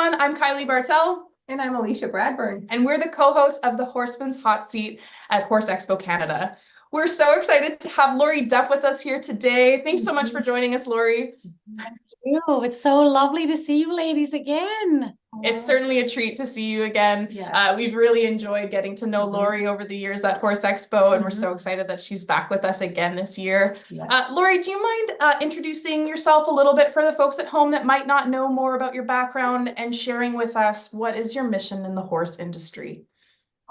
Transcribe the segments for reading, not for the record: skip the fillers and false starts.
everyone. I'm Kylie Bartell. And I'm Alicia Bradburn. And we're the co-hosts of the Horseman's Hot Seat at Horse Expo Canada. We're so excited to have Lorie Duff with us here today. Thanks so much for joining us, Lorie. Thank you. It's so lovely to see you ladies again. It's certainly a treat to see you again. Yeah. We've really enjoyed getting to know Lorie over the years at Horse Expo, and we're so excited that she's back with us again this year. Yeah. Lorie, do you mind introducing yourself a little bit for the folks at home that might not know more about your background and sharing with us what is your mission in the horse industry?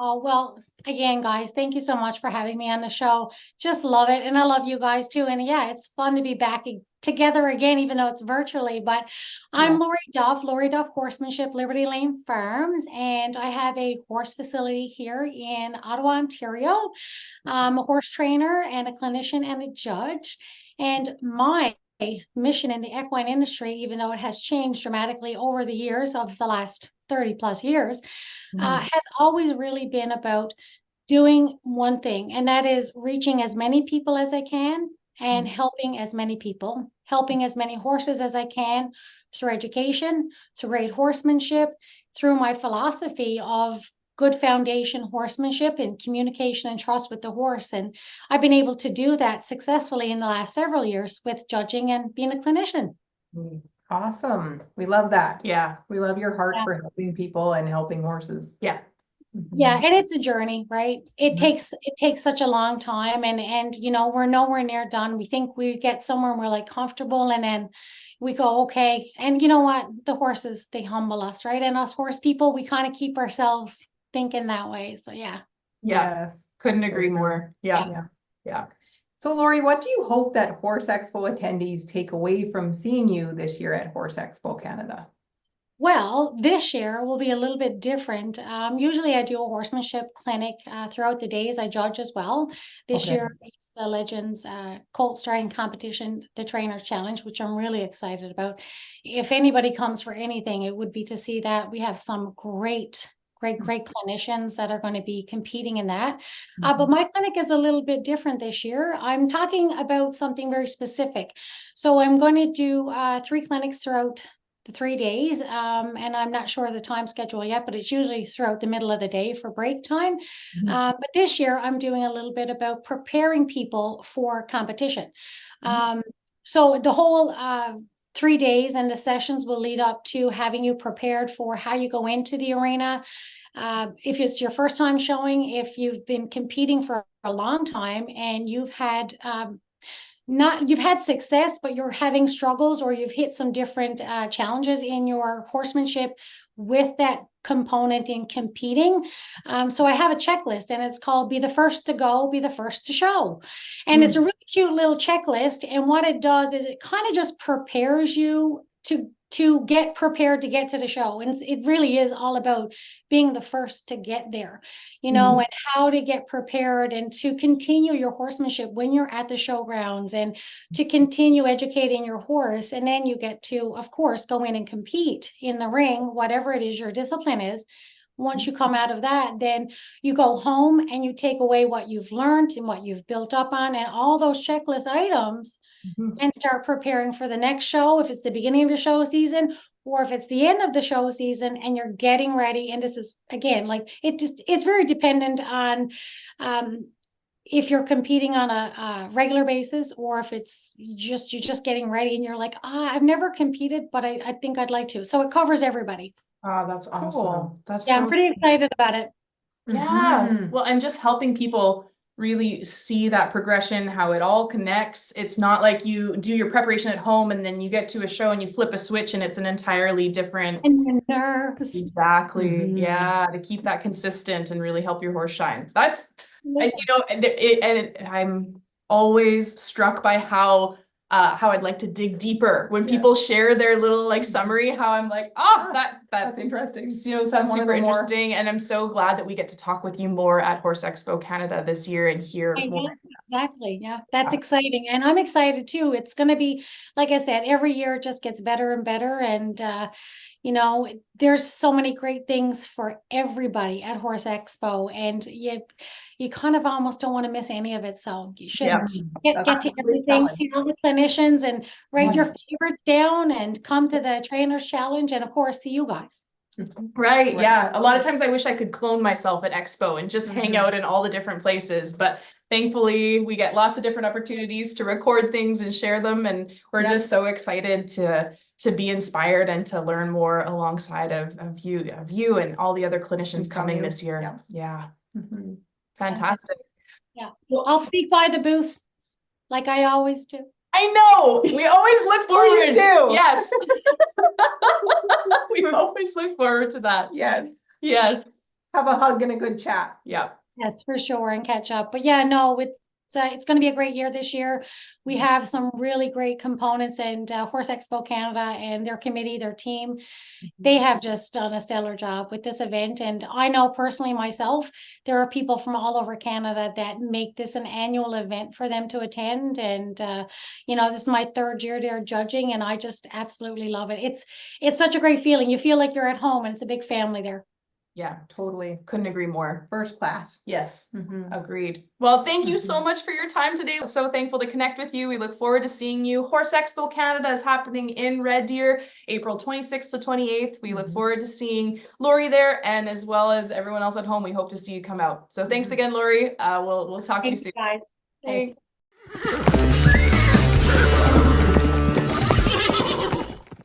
Oh, well, again, guys, thank you so much for having me on the show. Just love it. And I love you guys too. And yeah, it's fun to be back together again, even though it's virtually. But I'm Lorie Duff, Horsemanship, Liberty Lane Farms. And I have a horse facility here in Ottawa, Ontario. I'm a horse trainer and a clinician and a judge. And my mission in the equine industry, even though it has changed dramatically over the years of the last 30 plus years, has always really been about doing one thing, and that is reaching as many people as I can and helping as many people, helping as many horses as I can through education, through great horsemanship, through my philosophy of good foundation horsemanship and communication and trust with the horse. And I've been able to do that successfully in the last several years with judging and being a clinician. Awesome. We love that. Yeah. We love your heart for helping people and helping horses. Yeah. Yeah, and it's a journey, right? It takes such a long time, and you know, we're nowhere near done. We think we get somewhere and we're like comfortable, and then we go, okay. And you know what? The horses, they humble us, right? And us horse people, we kind of keep ourselves thinking that way. So yeah. Yes. Couldn't agree more. Yeah. So Lorie, what do you hope that Horse Expo attendees take away from seeing you this year at Horse Expo Canada? Well, this year will be a little bit different. Usually I do a horsemanship clinic throughout the days. I judge as well. This year it's the Legends Colt Striding Competition, the Trainers Challenge, which I'm really excited about. If anybody comes for anything, it would be to see that. We have some great clinicians that are going to be competing in that. But my clinic is a little bit different this year. I'm talking about something very specific. So I'm going to do 3 clinics throughout the 3 days. And I'm not sure of the time schedule yet, but it's usually throughout the middle of the day for break time. But this year I'm doing a little bit about preparing people for competition. So the whole 3 days and the sessions will lead up to having you prepared for how you go into the arena. If it's your first time showing, if you've been competing for a long time and you've had you've had success, but you're having struggles, or you've hit some different challenges in your horsemanship with that component in competing. So I have a checklist, and it's called Be the First to Go, Be the First to Show. And it's a really cute little checklist. And what it does is it kind of just prepares you to get prepared to get to the show. And it really is all about being the first to get there, you know, and how to get prepared and to continue your horsemanship when you're at the showgrounds, and to continue educating your horse. And then you get to, of course, go in and compete in the ring, whatever it is your discipline is. Once you come out of that, then you go home and you take away what you've learned and what you've built up on and all those checklist items, and start preparing for the next show, if it's the beginning of the show season or if it's the end of the show season and you're getting ready. And this is, again, like it's very dependent on if you're competing on a regular basis, or if it's you're just getting ready and you're like, I've never competed, but I think I'd like to. So it covers everybody. Oh, that's awesome. Cool. I'm pretty excited about it. Yeah. Well, and just helping people really see that progression, how it all connects. It's not like you do your preparation at home and then you get to a show and you flip a switch and it's an entirely different. And you're nervous. Exactly. Yeah. To keep that consistent and really help your horse shine. That's, and, you know, I'm always struck by how I'd like to dig deeper when people share their little like summary, how I'm like, that's interesting. You know, sounds super interesting. And I'm so glad that we get to talk with you more at Horse Expo Canada this year and hear more. Exactly. Yeah, that's exciting. And I'm excited too. It's going to be, like I said, every year it just gets better and better. And, you know, there's so many great things for everybody at Horse Expo. And you kind of almost don't want to miss any of it. So you should Yeah. get That's to a great everything, challenge. see all the clinicians and write your Yes. favorites down and come to the Trainers Challenge and of course see you guys. Right, Right. yeah. A lot of times I wish I could clone myself at Expo and just hang out in all the different places, but thankfully we get lots of different opportunities to record things and share them, and we're Yep. just so excited to be inspired and to learn more alongside of you and all the other clinicians And from coming you. this year. Yep. Yeah, Mhm. fantastic. Yeah. Well, I'll speak by the booth like I always do. I know, we always look forward. You do. Yes. We always look forward to that. Yes. Yes. Have a hug and a good chat. Yeah. Yes, for sure, and catch up. But yeah, no, it's going to be a great year this year. We have some really great components, and Horse Expo Canada and their committee, their team, they have just done a stellar job with this event. And I know personally myself, there are people from all over Canada that make this an annual event for them to attend. And you know, this is my 3rd year there judging, and I just absolutely love it. It's such a great feeling. You feel like you're at home, and it's a big family there. Yeah, Totally. couldn't agree more. First class. Yes. Mhm. Agreed. Well, thank you so much for your time today. I'm so thankful to connect with you. We look forward to seeing you. Horse Expo Canada is happening in Red Deer, April 26th to 28th. We look forward to seeing Lorie there, and as well as everyone else at home, we hope to see you come out. So thanks again, Lorie. We'll talk to you Thanks, soon. guys. Thanks.